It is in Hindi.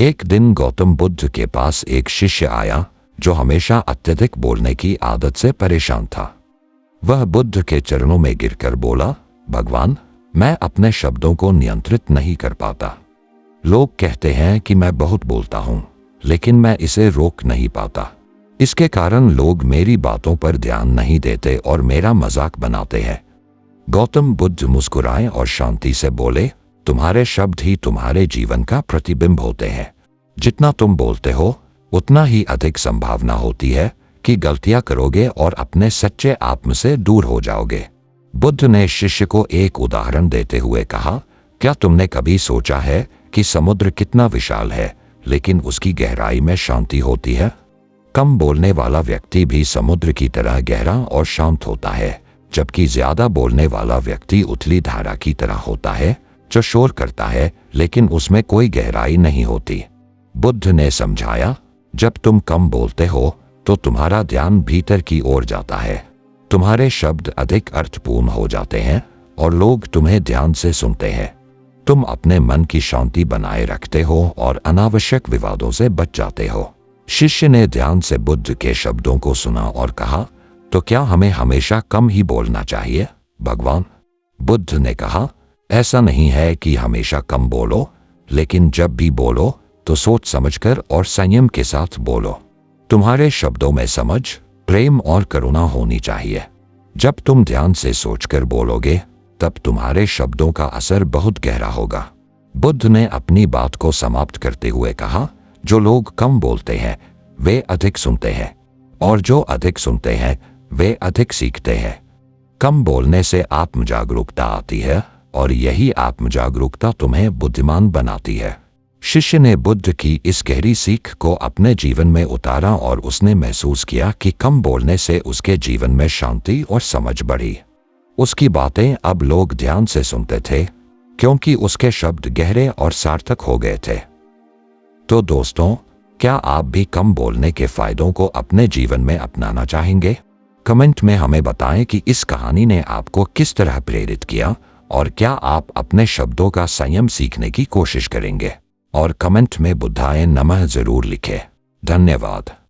एक दिन गौतम बुद्ध के पास एक शिष्य आया जो हमेशा अत्यधिक बोलने की आदत से परेशान था। वह बुद्ध के चरणों में गिरकर बोला, भगवान, मैं अपने शब्दों को नियंत्रित नहीं कर पाता। लोग कहते हैं कि मैं बहुत बोलता हूं, लेकिन मैं इसे रोक नहीं पाता। इसके कारण लोग मेरी बातों पर ध्यान नहीं देते और मेरा मजाक बनाते हैं। गौतम बुद्ध मुस्कुराए और शांति से बोले, तुम्हारे शब्द ही तुम्हारे जीवन का प्रतिबिंब होते हैं। जितना तुम बोलते हो उतना ही अधिक संभावना होती है कि गलतियां करोगे और अपने सच्चे आत्म से दूर हो जाओगे। बुद्ध ने शिष्य को एक उदाहरण देते हुए कहा, क्या तुमने कभी सोचा है कि समुद्र कितना विशाल है, लेकिन उसकी गहराई में शांति होती है? कम बोलने वाला व्यक्ति भी समुद्र की तरह गहरा और शांत होता है, जबकि ज्यादा बोलने वाला व्यक्ति उथली धारा की तरह होता है जो शोर करता है लेकिन उसमें कोई गहराई नहीं होती। बुद्ध ने समझाया, जब तुम कम बोलते हो तो तुम्हारा ध्यान भीतर की ओर जाता है। तुम्हारे शब्द अधिक अर्थपूर्ण हो जाते हैं और लोग तुम्हें ध्यान से सुनते हैं। तुम अपने मन की शांति बनाए रखते हो और अनावश्यक विवादों से बच जाते हो। शिष्य ने ध्यान से बुद्ध के शब्दों को सुना और कहा, तो क्या हमें हमेशा कम ही बोलना चाहिए, भगवान? बुद्ध ने कहा, ऐसा नहीं है कि हमेशा कम बोलो, लेकिन जब भी बोलो तो सोच समझकर और संयम के साथ बोलो। तुम्हारे शब्दों में समझ, प्रेम और करुणा होनी चाहिए। जब तुम ध्यान से सोचकर बोलोगे तब तुम्हारे शब्दों का असर बहुत गहरा होगा। बुद्ध ने अपनी बात को समाप्त करते हुए कहा, जो लोग कम बोलते हैं वे अधिक सुनते हैं, और जो अधिक सुनते हैं वे अधिक सीखते हैं। कम बोलने से आत्म जागरूकता आती है और यही आत्म जागरूकता तुम्हें बुद्धिमान बनाती है। शिष्य ने बुद्ध की इस गहरी सीख को अपने जीवन में उतारा और उसने महसूस किया कि कम बोलने से उसके जीवन में शांति और समझ बढ़ी। उसकी बातें अब लोग ध्यान से सुनते थे क्योंकि उसके शब्द गहरे और सार्थक हो गए थे। तो दोस्तों, क्या आप भी कम बोलने के फायदों को अपने जीवन में अपनाना चाहेंगे? कमेंट में हमें बताएं कि इस कहानी ने आपको किस तरह प्रेरित किया और क्या आप अपने शब्दों का संयम सीखने की कोशिश करेंगे। और कमेंट में बुद्धाय नमः जरूर लिखें। धन्यवाद।